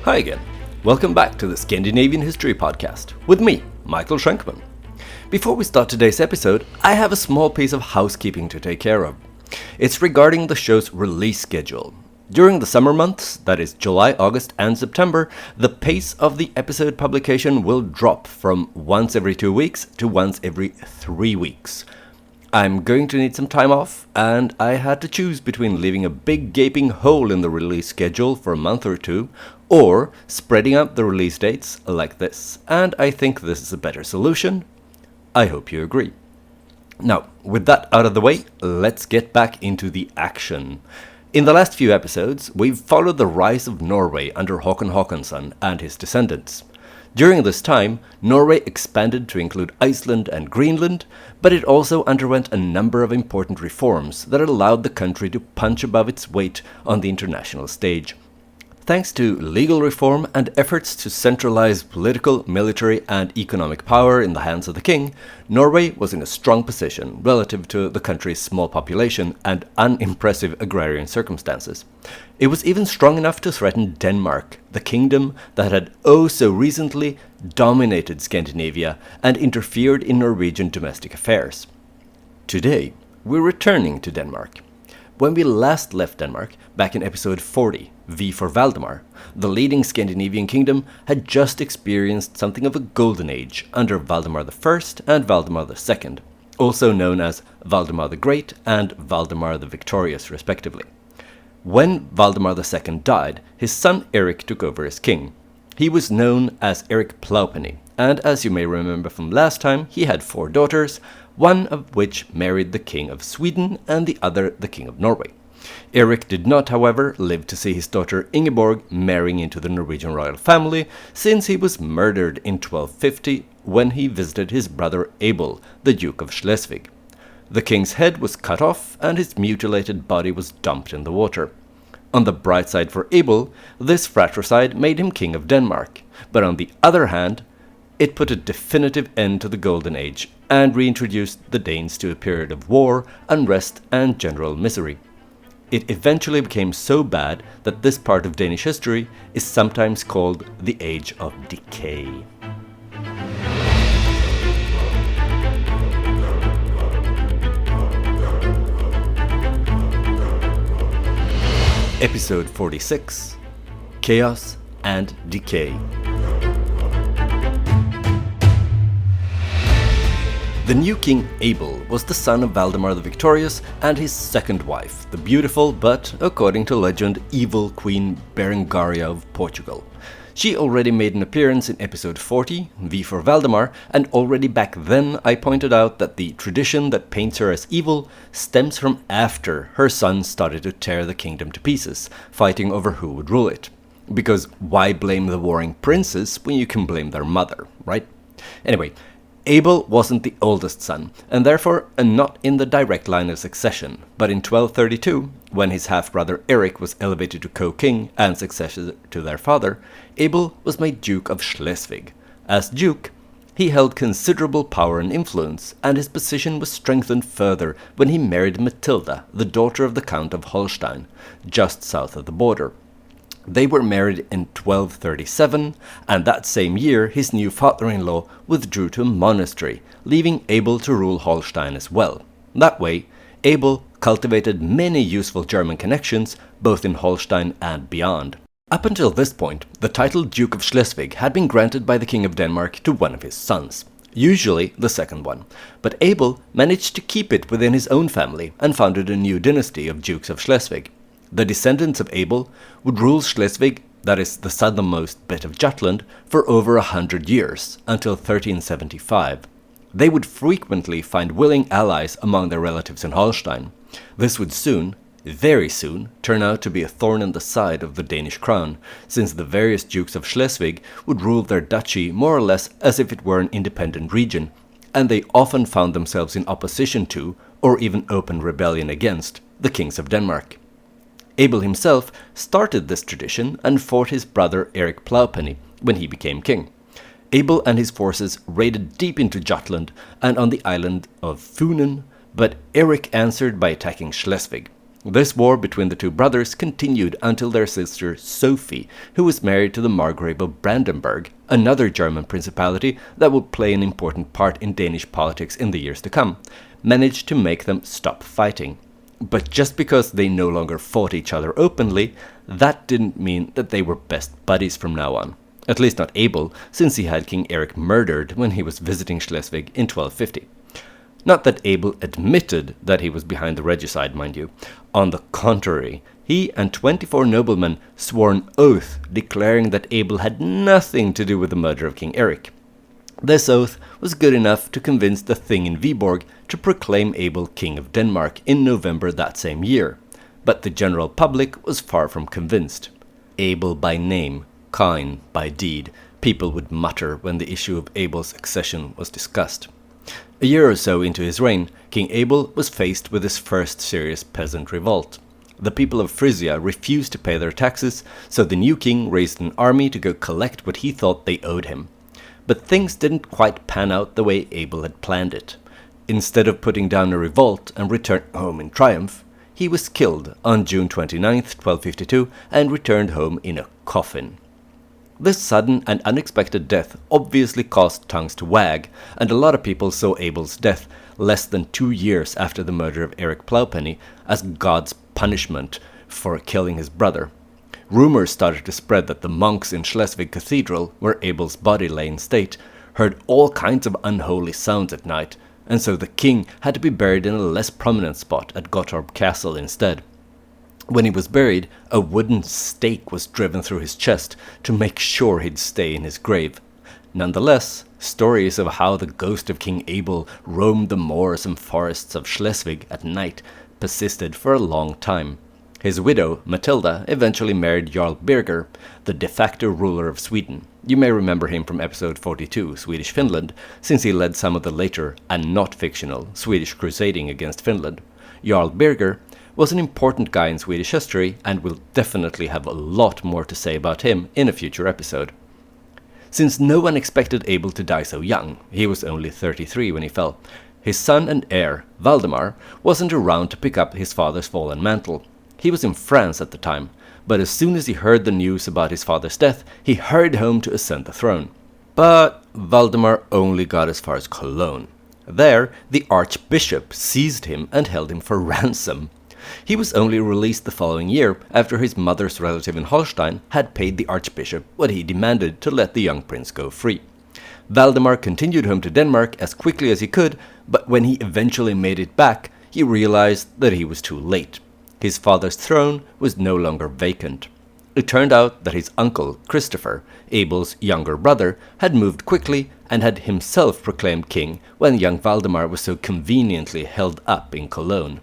Hi again. Welcome back to the Scandinavian History Podcast with me, Michael Schenkman. Before we start today's episode, I have a small piece of housekeeping to take care of. It's regarding the show's release schedule. During the summer months, that is July, August, and September, the pace of the episode publication will drop from once every 2 weeks to once every 3 weeks. I'm going to need some time off, and I had to choose between leaving a big gaping hole in the release schedule for a month or two, or spreading out the release dates like this, and I think this is a better solution. I hope you agree. Now, with that out of the way, let's get back into the action. In the last few episodes, we've followed the rise of Norway under Håkon Håkonsson and his descendants. During this time, Norway expanded to include Iceland and Greenland, but it also underwent a number of important reforms that allowed the country to punch above its weight on the international stage. Thanks to legal reform and efforts to centralize political, military, and economic power in the hands of the king, Norway was in a strong position relative to the country's small population and unimpressive agrarian circumstances. It was even strong enough to threaten Denmark, the kingdom that had so recently dominated Scandinavia and interfered in Norwegian domestic affairs. Today, we're returning to Denmark. When we last left Denmark, back in episode 40, V for Valdemar, the leading Scandinavian kingdom had just experienced something of a golden age under Valdemar I and Valdemar II, also known as Valdemar the Great and Valdemar the Victorious respectively. When Valdemar II died, his son Erik took over as king. He was known as Erik Plowpenny, and as you may remember from last time, he had 4 daughters, one of which married the King of Sweden and the other the King of Norway. Erik did not, however, live to see his daughter Ingeborg marrying into the Norwegian royal family, since he was murdered in 1250 when he visited his brother Abel, the Duke of Schleswig. The king's head was cut off and his mutilated body was dumped in the water. On the bright side for Abel, this fratricide made him king of Denmark, but on the other hand, it put a definitive end to the Golden Age and reintroduced the Danes to a period of war, unrest, and general misery. It eventually became so bad that this part of Danish history is sometimes called the Age of Decay. Episode 46, Chaos and Decay. The new king Abel was the son of Valdemar the Victorious and his second wife, the beautiful but, according to legend, evil Queen Berengaria of Portugal. She already made an appearance in episode 40, V for Valdemar, and already back then I pointed out that the tradition that paints her as evil stems from after her sons started to tear the kingdom to pieces, fighting over who would rule it. Because why blame the warring princes when you can blame their mother, right? Anyway, Abel wasn't the oldest son, and therefore not in the direct line of succession, but in 1232, when his half-brother Erik was elevated to co-king and successor to their father, Abel was made Duke of Schleswig. As Duke, he held considerable power and influence, and his position was strengthened further when he married Matilda, the daughter of the Count of Holstein, just south of the border. They were married in 1237, and that same year his new father-in-law withdrew to a monastery, leaving Abel to rule Holstein as well. That way, Abel cultivated many useful German connections, both in Holstein and beyond. Up until this point, the title Duke of Schleswig had been granted by the King of Denmark to one of his sons, usually the second one, but Abel managed to keep it within his own family and founded a new dynasty of Dukes of Schleswig. The descendants of Abel would rule Schleswig, that is the southernmost bit of Jutland, for over 100 years, until 1375. They would frequently find willing allies among their relatives in Holstein. This would soon, very soon, turn out to be a thorn in the side of the Danish crown, since the various Dukes of Schleswig would rule their duchy more or less as if it were an independent region, and they often found themselves in opposition to, or even open rebellion against, the kings of Denmark. Abel himself started this tradition and fought his brother Erik Plowpenny when he became king. Abel and his forces raided deep into Jutland and on the island of Funen, but Erik answered by attacking Schleswig. This war between the two brothers continued until their sister Sophie, who was married to the Margrave of Brandenburg, another German principality that would play an important part in Danish politics in the years to come, managed to make them stop fighting. But just because they no longer fought each other openly, that didn't mean that they were best buddies from now on. At least not Abel, since he had King Erik murdered when he was visiting Schleswig in 1250. Not that Abel admitted that he was behind the regicide, mind you. On the contrary, he and 24 noblemen swore an oath declaring that Abel had nothing to do with the murder of King Erik. This oath was good enough to convince the Thing in Viborg to proclaim Abel King of Denmark in November that same year, but the general public was far from convinced. Abel by name, Cain by deed, people would mutter when the issue of Abel's accession was discussed. A year or so into his reign, King Abel was faced with his first serious peasant revolt. The people of Frisia refused to pay their taxes, so the new king raised an army to go collect what he thought they owed him. But things didn't quite pan out the way Abel had planned it. Instead of putting down a revolt and return home in triumph, he was killed on June 29, 1252, and returned home in a coffin. This sudden and unexpected death obviously caused tongues to wag, and a lot of people saw Abel's death less than 2 years after the murder of Erik Plowpenny as God's punishment for killing his brother. Rumors started to spread that the monks in Schleswig Cathedral, where Abel's body lay in state, heard all kinds of unholy sounds at night, and so the king had to be buried in a less prominent spot at Gottorp Castle instead. When he was buried, a wooden stake was driven through his chest to make sure he'd stay in his grave. Nonetheless, stories of how the ghost of King Abel roamed the moors and forests of Schleswig at night persisted for a long time. His widow, Matilda, eventually married Jarl Birger, the de facto ruler of Sweden. You may remember him from episode 42, Swedish Finland, since he led some of the later, and not fictional, Swedish crusading against Finland. Jarl Birger was an important guy in Swedish history, and we'll definitely have a lot more to say about him in a future episode. Since no one expected Abel to die so young, he was only 33 when he fell, his son and heir, Valdemar, wasn't around to pick up his father's fallen mantle. He was in France at the time, but as soon as he heard the news about his father's death, he hurried home to ascend the throne. But Valdemar only got as far as Cologne. There, the archbishop seized him and held him for ransom. He was only released the following year after his mother's relative in Holstein had paid the archbishop what he demanded to let the young prince go free. Valdemar continued home to Denmark as quickly as he could, but when he eventually made it back, he realized that he was too late. His father's throne was no longer vacant. It turned out that his uncle, Christopher, Abel's younger brother, had moved quickly and had himself proclaimed king when young Valdemar was so conveniently held up in Cologne.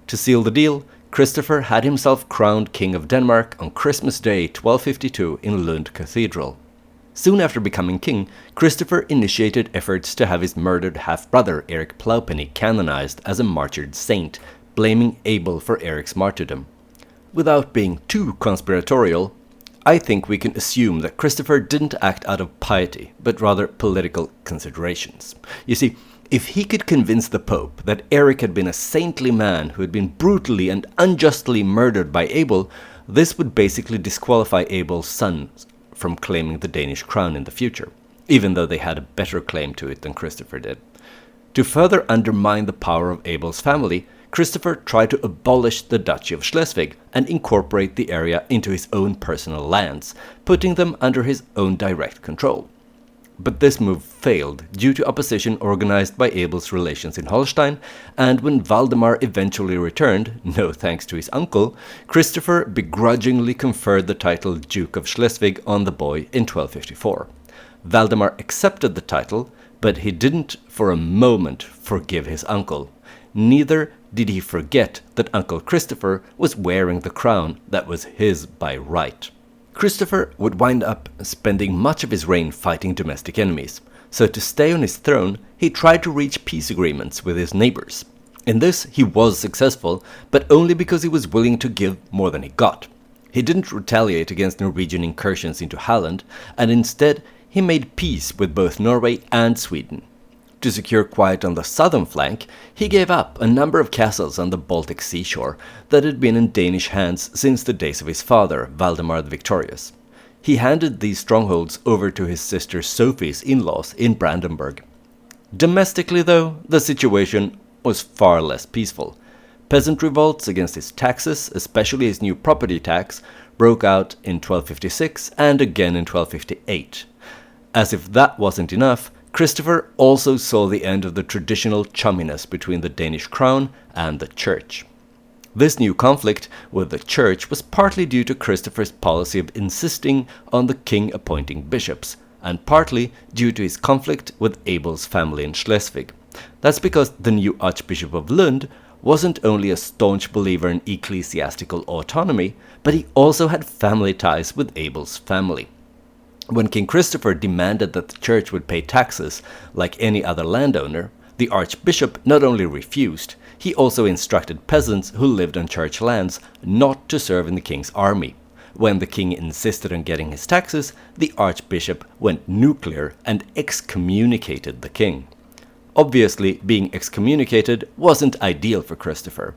To seal the deal, Christopher had himself crowned King of Denmark on Christmas Day 1252 in Lund Cathedral. Soon after becoming king, Christopher initiated efforts to have his murdered half-brother Erik Plowpenny canonized as a martyred saint, blaming Abel for Erik's martyrdom. Without being too conspiratorial, I think we can assume that Christopher didn't act out of piety, but rather political considerations. You see, if he could convince the Pope that Erik had been a saintly man who had been brutally and unjustly murdered by Abel, this would basically disqualify Abel's sons from claiming the Danish crown in the future, even though they had a better claim to it than Christopher did. To further undermine the power of Abel's family, Christopher tried to abolish the Duchy of Schleswig and incorporate the area into his own personal lands, putting them under his own direct control. But this move failed due to opposition organized by Abel's relations in Holstein, and when Valdemar eventually returned, no thanks to his uncle, Christopher begrudgingly conferred the title Duke of Schleswig on the boy in 1254. Valdemar accepted the title, but he didn't for a moment forgive his uncle. Neither did he forget that Uncle Christopher was wearing the crown that was his by right. Christopher would wind up spending much of his reign fighting domestic enemies, so to stay on his throne, he tried to reach peace agreements with his neighbors. In this, he was successful, but only because he was willing to give more than he got. He didn't retaliate against Norwegian incursions into Halland, and instead, he made peace with both Norway and Sweden. to secure quiet on the southern flank, he gave up a number of castles on the Baltic seashore that had been in Danish hands since the days of his father, Valdemar the Victorious. He handed these strongholds over to his sister Sophie's in-laws in Brandenburg. Domestically, though, the situation was far less peaceful. Peasant revolts against his taxes, especially his new property tax, broke out in 1256 and again in 1258. As if that wasn't enough, Christopher also saw the end of the traditional chumminess between the Danish crown and the church. This new conflict with the church was partly due to Christopher's policy of insisting on the king appointing bishops, and partly due to his conflict with Abel's family in Schleswig. That's because the new Archbishop of Lund wasn't only a staunch believer in ecclesiastical autonomy, but he also had family ties with Abel's family. When King Christopher demanded that the church would pay taxes like any other landowner, the archbishop not only refused, he also instructed peasants who lived on church lands not to serve in the king's army. When the king insisted on getting his taxes, the archbishop went nuclear and excommunicated the king. Obviously, being excommunicated wasn't ideal for Christopher.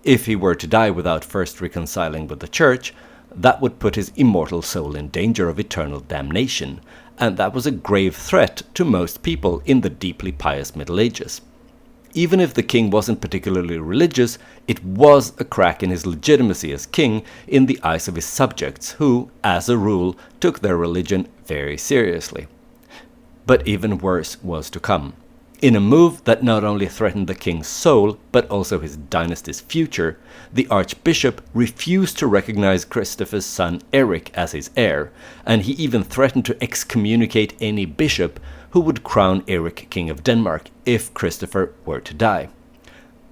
If he were to die without first reconciling with the church, that would put his immortal soul in danger of eternal damnation, and that was a grave threat to most people in the deeply pious Middle Ages. Even if the king wasn't particularly religious, it was a crack in his legitimacy as king in the eyes of his subjects, who, as a rule, took their religion very seriously. But even worse was to come. In a move that not only threatened the king's soul, but also his dynasty's future, the archbishop refused to recognize Christopher's son Erik as his heir, and he even threatened to excommunicate any bishop who would crown Erik king of Denmark if Christopher were to die.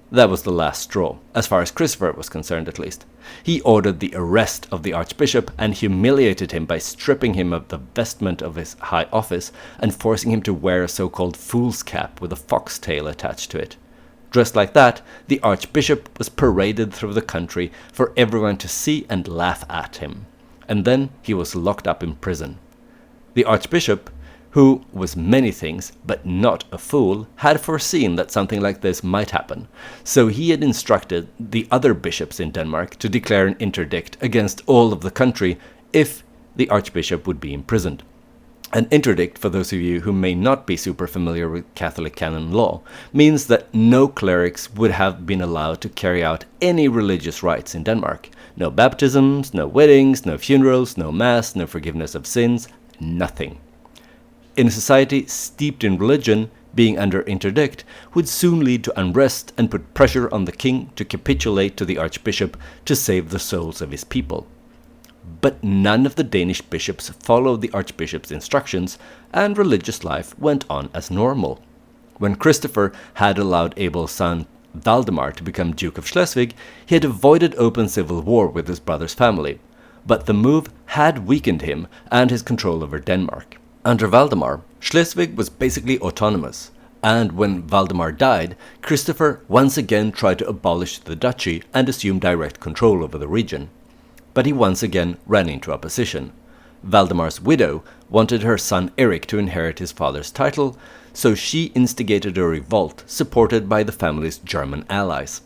That was the last straw, as far as Christopher was concerned at least. He ordered the arrest of the archbishop and humiliated him by stripping him of the vestment of his high office and forcing him to wear a so-called fool's cap with a foxtail attached to it. Dressed like that, the archbishop was paraded through the country for everyone to see and laugh at him. And then he was locked up in prison. The archbishop, who was many things but not a fool, had foreseen that something like this might happen, so he had instructed the other bishops in Denmark to declare an interdict against all of the country if the archbishop would be imprisoned. An interdict, for those of you who may not be super familiar with Catholic canon law, means that no clerics would have been allowed to carry out any religious rites in Denmark. No baptisms, no weddings, no funerals, no mass, no forgiveness of sins, nothing. In a society steeped in religion, being under interdict would soon lead to unrest and put pressure on the king to capitulate to the archbishop to save the souls of his people. But none of the Danish bishops followed the archbishop's instructions, and religious life went on as normal. When Christopher had allowed Abel's son Valdemar to become Duke of Schleswig, he had avoided open civil war with his brother's family. But the move had weakened him and his control over Denmark. Under Valdemar, Schleswig was basically autonomous, and when Valdemar died, Christopher once again tried to abolish the duchy and assume direct control over the region. But he once again ran into opposition. Valdemar's widow wanted her son Erik to inherit his father's title, so she instigated a revolt supported by the family's German allies.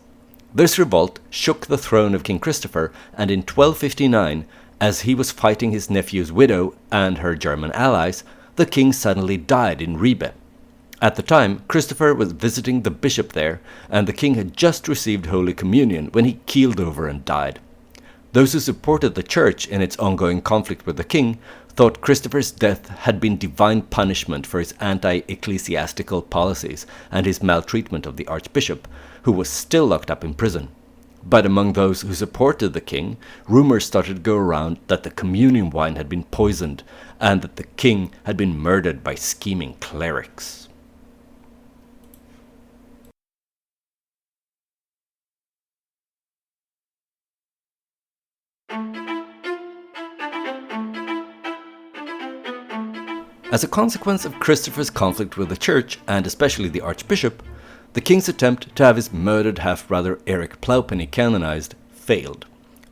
This revolt shook the throne of King Christopher, and in 1259, as he was fighting his nephew's widow and her German allies, the king suddenly died in Ribe. At the time, Christopher was visiting the bishop there, and the king had just received Holy Communion when he keeled over and died. Those who supported the church in its ongoing conflict with the king thought Christopher's death had been divine punishment for his anti-ecclesiastical policies and his maltreatment of the archbishop, who was still locked up in prison. But among those who supported the king, rumors started to go around that the communion wine had been poisoned and that the king had been murdered by scheming clerics. As a consequence of Christopher's conflict with the church, and especially the archbishop, the king's attempt to have his murdered half-brother Erik Plowpenny canonized failed.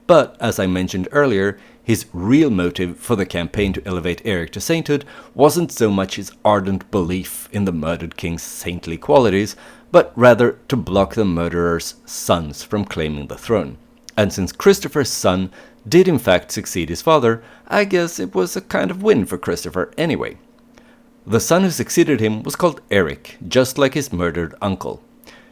But, as I mentioned earlier, His real motive for the campaign to elevate Erik to sainthood wasn't so much his ardent belief in the murdered king's saintly qualities, but rather to block the murderer's sons from claiming the throne. And since Christopher's son did in fact succeed his father, I guess it was a kind of win for Christopher anyway. The son who succeeded him was called Erik, just like his murdered uncle.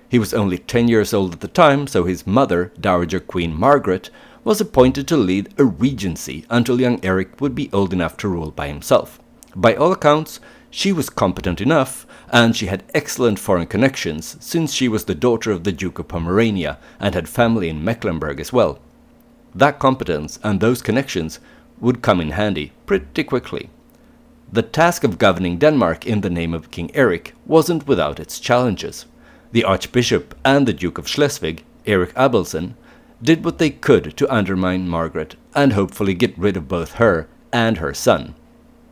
He was only 10 years old at the time, so his mother, Dowager Queen Margaret, was appointed to lead a regency until young Erik would be old enough to rule by himself. By all accounts, she was competent enough, and she had excellent foreign connections, since she was the daughter of the Duke of Pomerania and had family in Mecklenburg as well. That competence and those connections would come in handy pretty quickly. The task of governing Denmark in the name of King Erik wasn't without its challenges. The Archbishop and the Duke of Schleswig, Erik Abelson, did what they could to undermine Margaret and hopefully get rid of both her and her son.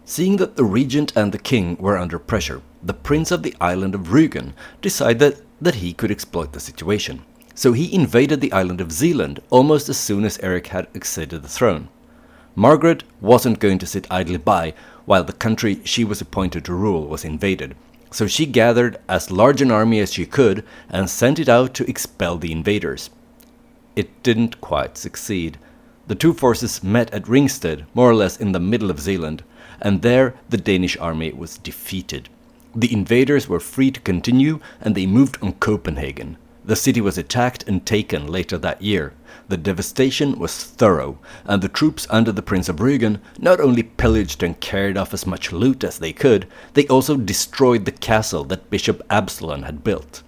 Seeing that the regent and the king were under pressure, the prince of the island of Rügen decided that he could exploit the situation. So he invaded the island of Zealand almost as soon as Erik had acceded the throne. Margaret wasn't going to sit idly by while the country she was appointed to rule was invaded, so she gathered as large an army as she could and sent it out to expel the invaders. It didn't quite succeed. The two forces met at Ringsted, more or less in the middle of Zealand, and there the Danish army was defeated. The invaders were free to continue, and they moved on Copenhagen. The city was attacked and taken later that year. The devastation was thorough, and the troops under the Prince of Rügen not only pillaged and carried off as much loot as they could, they also destroyed the castle that Bishop Absalon had built.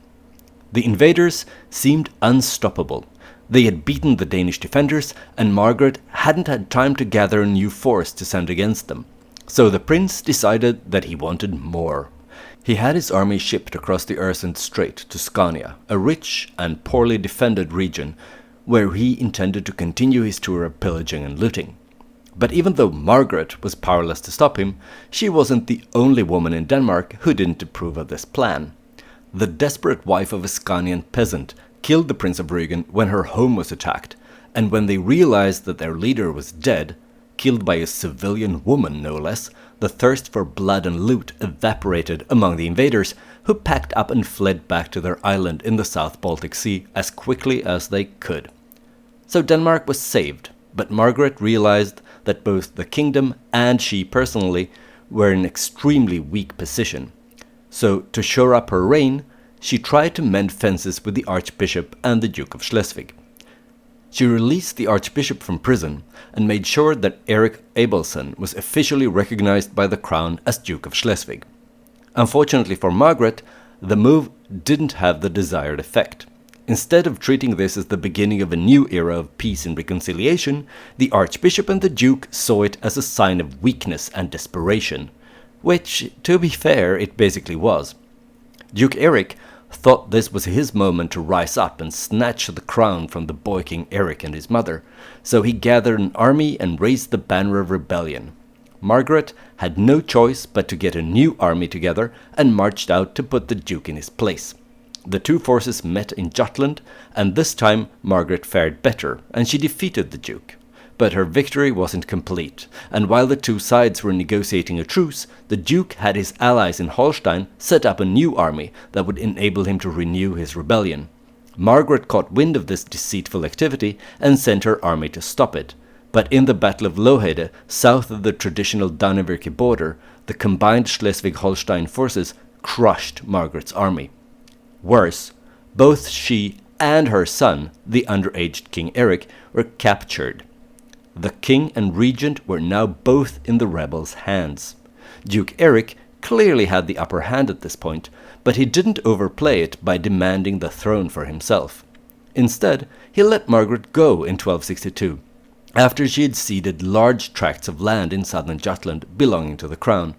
The invaders seemed unstoppable. They had beaten the Danish defenders, and Margaret hadn't had time to gather a new force to send against them. So the prince decided that he wanted more. He had his army shipped across the Øresund Strait to Scania, a rich and poorly defended region, where he intended to continue his tour of pillaging and looting. But even though Margaret was powerless to stop him, she wasn't the only woman in Denmark who didn't approve of this plan. The desperate wife of a Scanian peasant killed the Prince of Rügen when her home was attacked, and when they realized that their leader was dead, killed by a civilian woman no less, the thirst for blood and loot evaporated among the invaders, who packed up and fled back to their island in the South Baltic Sea as quickly as they could. So Denmark was saved, but Margaret realized that both the kingdom and she personally were in an extremely weak position. So to shore up her reign, she tried to mend fences with the Archbishop and the Duke of Schleswig. She released the Archbishop from prison and made sure that Erik Abelson was officially recognized by the crown as Duke of Schleswig. Unfortunately for Margaret, the move didn't have the desired effect. Instead of treating this as the beginning of a new era of peace and reconciliation, the Archbishop and the Duke saw it as a sign of weakness and desperation, which, to be fair, it basically was. Duke Erik thought this was his moment to rise up and snatch the crown from the boy King Erik and his mother, so he gathered an army and raised the banner of rebellion. Margaret had no choice but to get a new army together and marched out to put the Duke in his place. The two forces met in Jutland, and this time Margaret fared better, and she defeated the Duke. But her victory wasn't complete, and while the two sides were negotiating a truce, the Duke had his allies in Holstein set up a new army that would enable him to renew his rebellion. Margaret caught wind of this deceitful activity and sent her army to stop it. But in the Battle of Lohede, south of the traditional Danevirke border, the combined Schleswig-Holstein forces crushed Margaret's army. Worse, both she and her son, the underaged King Erik, were captured. The king and regent were now both in the rebels' hands. Duke Erik clearly had the upper hand at this point, but he didn't overplay it by demanding the throne for himself. Instead, he let Margaret go in 1262, after she had ceded large tracts of land in southern Jutland belonging to the crown.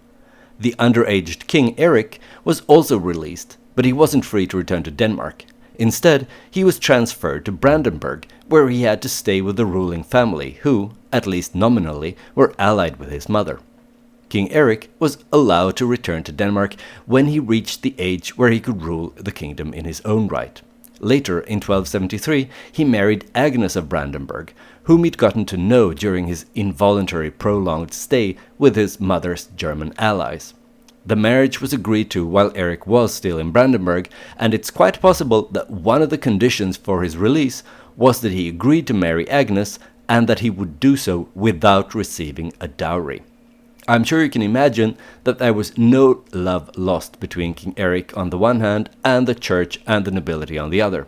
The underaged King Erik was also released, but he wasn't free to return to Denmark. Instead, he was transferred to Brandenburg, where he had to stay with the ruling family who, at least nominally, were allied with his mother. King Erik was allowed to return to Denmark when he reached the age where he could rule the kingdom in his own right. Later, in 1273, he married Agnes of Brandenburg, whom he'd gotten to know during his involuntary prolonged stay with his mother's German allies. The marriage was agreed to while Erik was still in Brandenburg, and it's quite possible that one of the conditions for his release was that he agreed to marry Agnes and that he would do so without receiving a dowry. I'm sure you can imagine that there was no love lost between King Erik on the one hand and the church and the nobility on the other.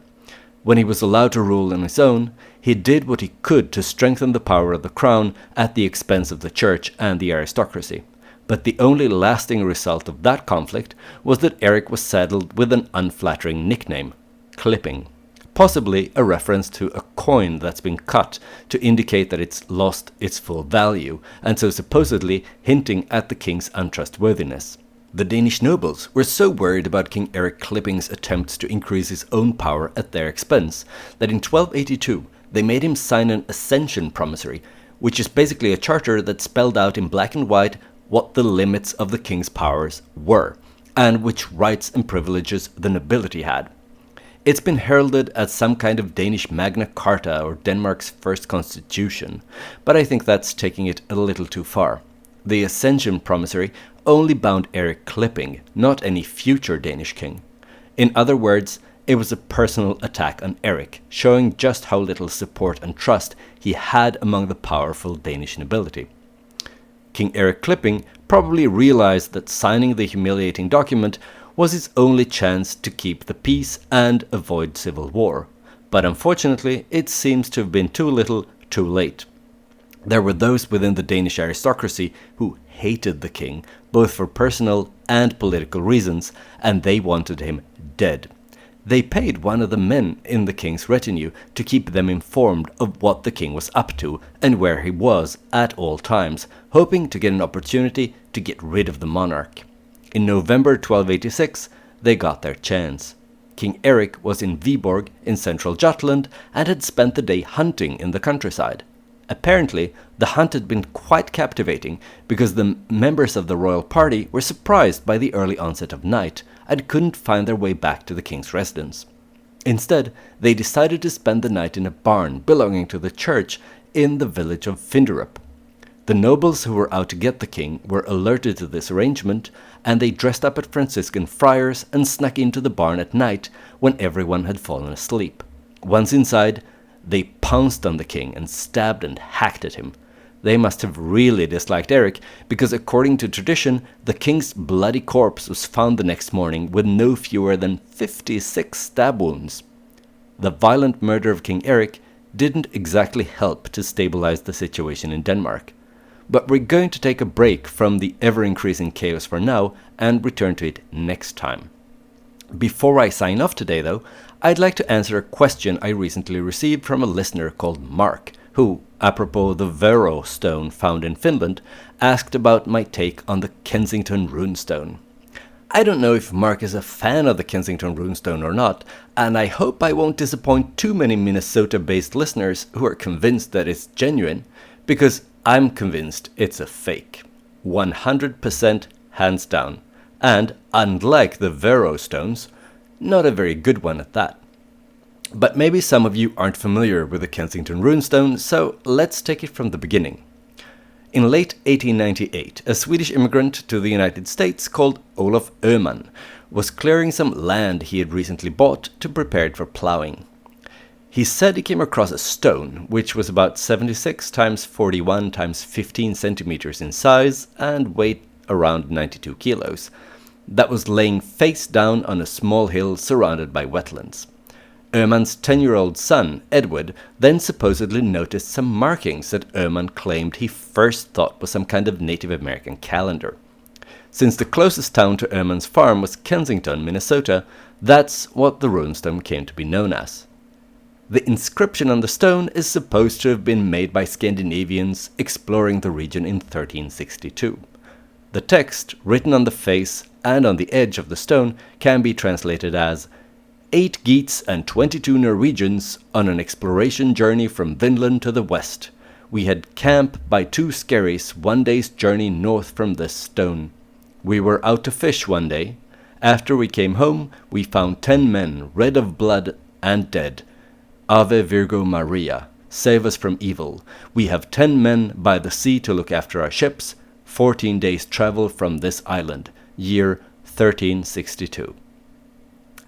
When he was allowed to rule on his own, he did what he could to strengthen the power of the crown at the expense of the church and the aristocracy. But the only lasting result of that conflict was that Erik was saddled with an unflattering nickname, Clipping, possibly a reference to a coin that's been cut to indicate that it's lost its full value, and so supposedly hinting at the king's untrustworthiness. The Danish nobles were so worried about King Erik Clipping's attempts to increase his own power at their expense that in 1282 they made him sign an Ascension Promissory, which is basically a charter that spelled out in black and white what the limits of the king's powers were, and which rights and privileges the nobility had. It's been heralded as some kind of Danish Magna Carta or Denmark's first constitution, but I think that's taking it a little too far. The Ascension Promissory only bound Erik Clipping, not any future Danish king. In other words, it was a personal attack on Erik, showing just how little support and trust he had among the powerful Danish nobility. King Erik Clipping probably realized that signing the humiliating document was his only chance to keep the peace and avoid civil war. But unfortunately, it seems to have been too little, too late. There were those within the Danish aristocracy who hated the king, both for personal and political reasons, and they wanted him dead. They paid one of the men in the king's retinue to keep them informed of what the king was up to and where he was at all times, hoping to get an opportunity to get rid of the monarch. In November 1286, they got their chance. King Erik was in Viborg in central Jutland and had spent the day hunting in the countryside. Apparently, the hunt had been quite captivating because the members of the royal party were surprised by the early onset of night and couldn't find their way back to the king's residence. Instead, they decided to spend the night in a barn belonging to the church in the village of Finderup. The nobles who were out to get the king were alerted to this arrangement, and they dressed up as Franciscan friars and snuck into the barn at night when everyone had fallen asleep. Once inside, they pounced on the king and stabbed and hacked at him. They must have really disliked Erik, because according to tradition, the king's bloody corpse was found the next morning with no fewer than 56 stab wounds. The violent murder of King Erik didn't exactly help to stabilize the situation in Denmark. But we're going to take a break from the ever-increasing chaos for now and return to it next time. Before I sign off today, though, I'd like to answer a question I recently received from a listener called Mark, who, apropos the Vero stone found in Finland, asked about my take on the Kensington runestone. I don't know if Mark is a fan of the Kensington runestone or not, and I hope I won't disappoint too many Minnesota-based listeners who are convinced that it's genuine, because I'm convinced it's a fake. 100% hands down. And, unlike the Vero stones, not a very good one at that. But maybe some of you aren't familiar with the Kensington runestone, so let's take it from the beginning. In late 1898, a Swedish immigrant to the United States called Olof Öhman was clearing some land he had recently bought to prepare it for plowing. He said he came across a stone, which was about 76 times 41 times 15 centimeters in size and weighed around 92 kilos, that was laying face down on a small hill surrounded by wetlands. Öhman's 10-year-old son, Edward, then supposedly noticed some markings that Öhman claimed he first thought was some kind of Native American calendar. Since the closest town to Öhman's farm was Kensington, Minnesota, that's what the runestone came to be known as. The inscription on the stone is supposed to have been made by Scandinavians exploring the region in 1362. The text, written on the face and on the edge of the stone, can be translated as 8 Geats and 22 Norwegians on an exploration journey from Vinland to the west. We had camp by 2 skerries 1 day's journey north from this stone. We were out to fish one day. After we came home, we found 10 men, red of blood, and dead. Ave Virgo Maria, save us from evil. We have 10 men by the sea to look after our ships, 14 days' travel from this island, year 1362.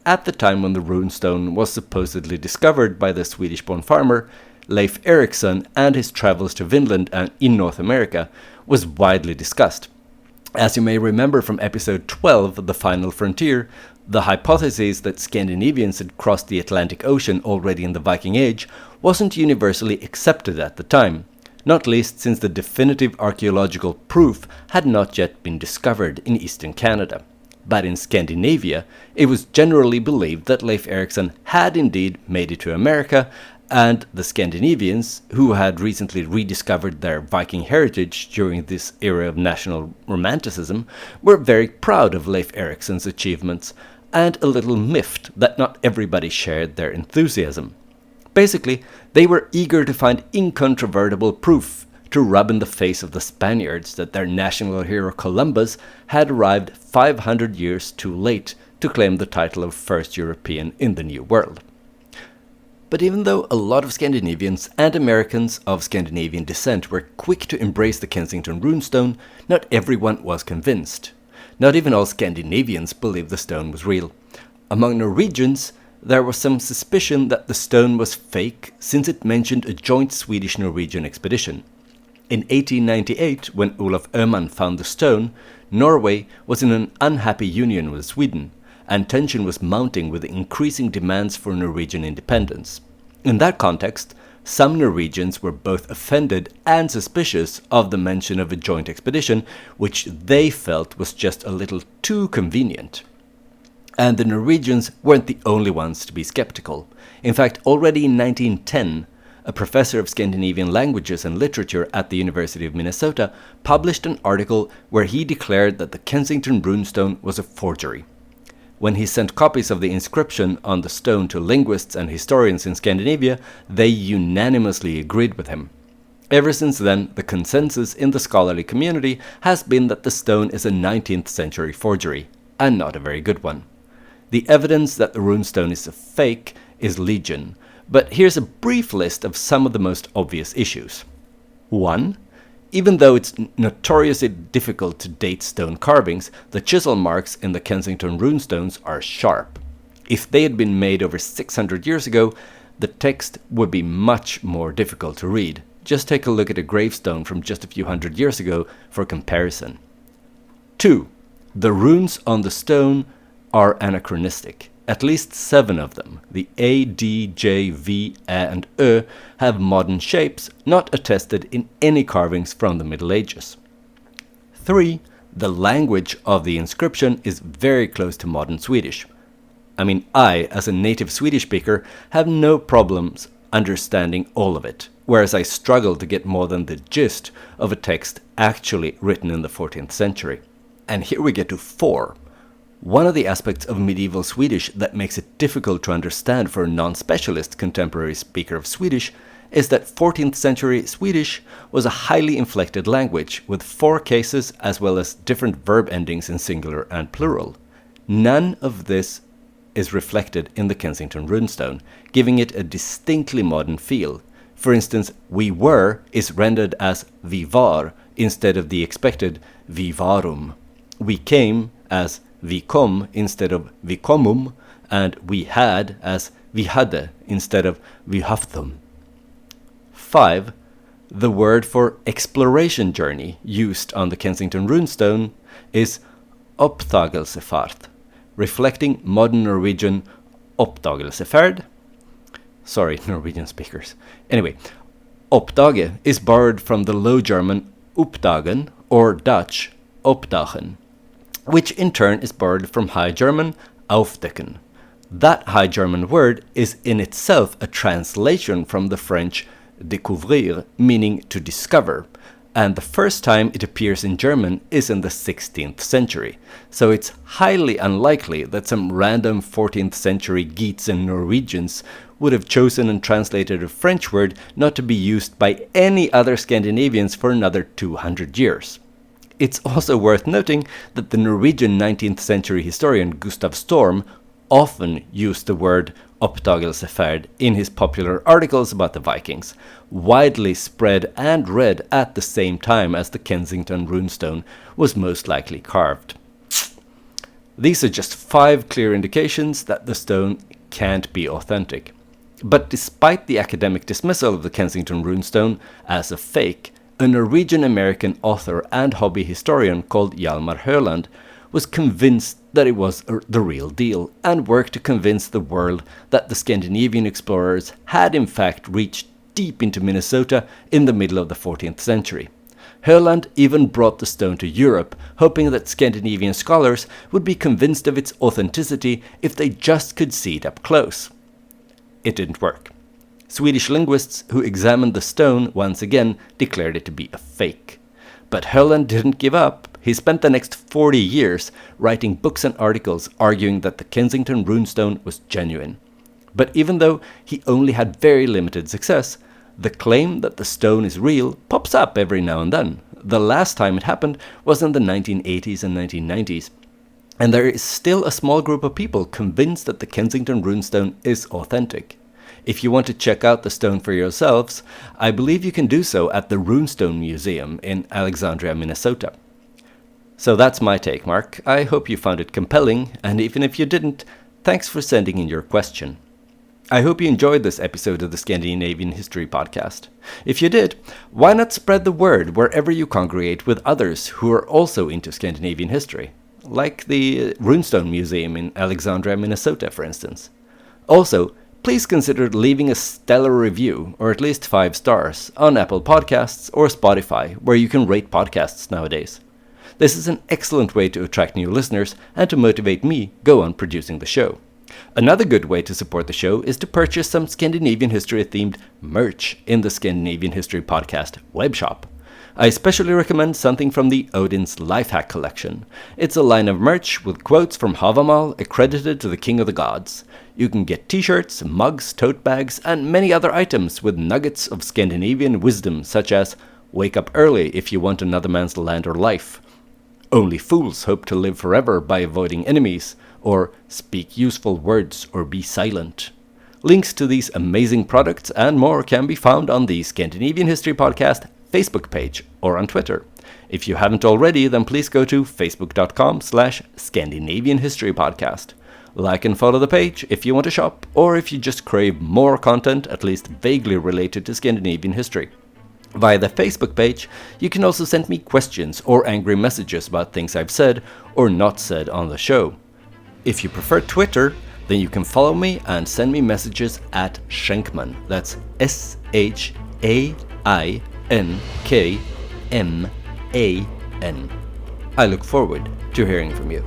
At the time when the runestone was supposedly discovered by the Swedish-born farmer, Leif Erikson and his travels to Vinland and in North America was widely discussed. As you may remember from episode 12, The Final Frontier, the hypothesis that Scandinavians had crossed the Atlantic Ocean already in the Viking Age wasn't universally accepted at the time, not least since the definitive archaeological proof had not yet been discovered in eastern Canada. But in Scandinavia, it was generally believed that Leif Erikson had indeed made it to America, and the Scandinavians, who had recently rediscovered their Viking heritage during this era of national romanticism, were very proud of Leif Erikson's achievements, and a little miffed that not everybody shared their enthusiasm. Basically, they were eager to find incontrovertible proof to rub in the face of the Spaniards that their national hero Columbus had arrived 500 years too late to claim the title of first European in the New World. But even though a lot of Scandinavians and Americans of Scandinavian descent were quick to embrace the Kensington runestone, not everyone was convinced. Not even all Scandinavians believed the stone was real. Among Norwegians, there was some suspicion that the stone was fake since it mentioned a joint Swedish-Norwegian expedition. In 1898, when Olaf Öhman found the stone, Norway was in an unhappy union with Sweden, and tension was mounting with increasing demands for Norwegian independence. In that context, some Norwegians were both offended and suspicious of the mention of a joint expedition, which they felt was just a little too convenient. And the Norwegians weren't the only ones to be skeptical. In fact, already in 1910, a professor of Scandinavian languages and literature at the University of Minnesota published an article where he declared that the Kensington runestone was a forgery. When he sent copies of the inscription on the stone to linguists and historians in Scandinavia, they unanimously agreed with him. Ever since then, the consensus in the scholarly community has been that the stone is a 19th century forgery, and not a very good one. The evidence that the runestone is a fake is legion, but here's a brief list of some of the most obvious issues. 1. Even though it's notoriously difficult to date stone carvings, the chisel marks in the Kensington runestones are sharp. If they had been made over 600 years ago, the text would be much more difficult to read. Just take a look at a gravestone from just a few hundred years ago for comparison. 2. The runes on the stone are anachronistic. At least 7 of them, the A, D, J, V, A, and Ö, have modern shapes not attested in any carvings from the Middle Ages. 3. The language of the inscription is very close to modern Swedish. I mean, I, as a native Swedish speaker, have no problems understanding all of it, whereas I struggle to get more than the gist of a text actually written in the 14th century. And here we get to 4. One of the aspects of medieval Swedish that makes it difficult to understand for a non-specialist contemporary speaker of Swedish is that 14th century Swedish was a highly inflected language with 4 cases as well as different verb endings in singular and plural. None of this is reflected in the Kensington runestone, giving it a distinctly modern feel. For instance, we were is rendered as vi var instead of the expected vi varum. We came as vi kom instead of vi komum, and we had as vi hade instead of vi haftum. 5. The word for exploration journey used on the Kensington runestone is oppdagelsefart, reflecting modern Norwegian oppdagelseferd. Sorry, Norwegian speakers. Anyway, oppdage is borrowed from the Low German uppdagen or Dutch opdagen, which in turn is borrowed from High German aufdecken. That High German word is in itself a translation from the French découvrir, meaning to discover, and the first time it appears in German is in the 16th century, so it's highly unlikely that some random 14th century Geats and Norwegians would have chosen and translated a French word not to be used by any other Scandinavians for another 200 years. It's also worth noting that the Norwegian 19th century historian Gustav Storm often used the word oppdagelsefärd in his popular articles about the Vikings, widely spread and read at the same time as the Kensington runestone was most likely carved. These are just 5 clear indications that the stone can't be authentic. But despite the academic dismissal of the Kensington runestone as a fake, a Norwegian-American author and hobby historian called Hjalmar Høland was convinced that it was the real deal and worked to convince the world that the Scandinavian explorers had in fact reached deep into Minnesota in the middle of the 14th century. Høland even brought the stone to Europe, hoping that Scandinavian scholars would be convinced of its authenticity if they just could see it up close. It didn't work. Swedish linguists who examined the stone once again declared it to be a fake. But Høland didn't give up. He spent the next 40 years writing books and articles arguing that the Kensington runestone was genuine. But even though he only had very limited success, the claim that the stone is real pops up every now and then. The last time it happened was in the 1980s and 1990s. And there is still a small group of people convinced that the Kensington runestone is authentic. If you want to check out the stone for yourselves, I believe you can do so at the Runestone Museum in Alexandria, Minnesota. So that's my take, Mark. I hope you found it compelling, and even if you didn't, thanks for sending in your question. I hope you enjoyed this episode of the Scandinavian History Podcast. If you did, why not spread the word wherever you congregate with others who are also into Scandinavian history? Like the Runestone Museum in Alexandria, Minnesota, for instance. Also, please consider leaving a stellar review, or at least 5 stars, on Apple Podcasts or Spotify, where you can rate podcasts nowadays. This is an excellent way to attract new listeners and to motivate me go on producing the show. Another good way to support the show is to purchase some Scandinavian history-themed merch in the Scandinavian History Podcast webshop. I especially recommend something from the Odin's Lifehack collection. It's a line of merch with quotes from Havamal accredited to the King of the Gods. You can get t-shirts, mugs, tote bags, and many other items with nuggets of Scandinavian wisdom such as wake up early if you want another man's land or life, only fools hope to live forever by avoiding enemies, or speak useful words or be silent. Links to these amazing products and more can be found on the Scandinavian History Podcast Facebook page or on Twitter. If you haven't already, then please go to facebook.com/Scandinavian History Podcast. Like and follow the page if you want to shop, or if you just crave more content, at least vaguely related to Scandinavian history. Via the Facebook page, you can also send me questions or angry messages about things I've said or not said on the show. If you prefer Twitter, then you can follow me and send me messages at Schenkman. That's SHAINKMAN. I look forward to hearing from you.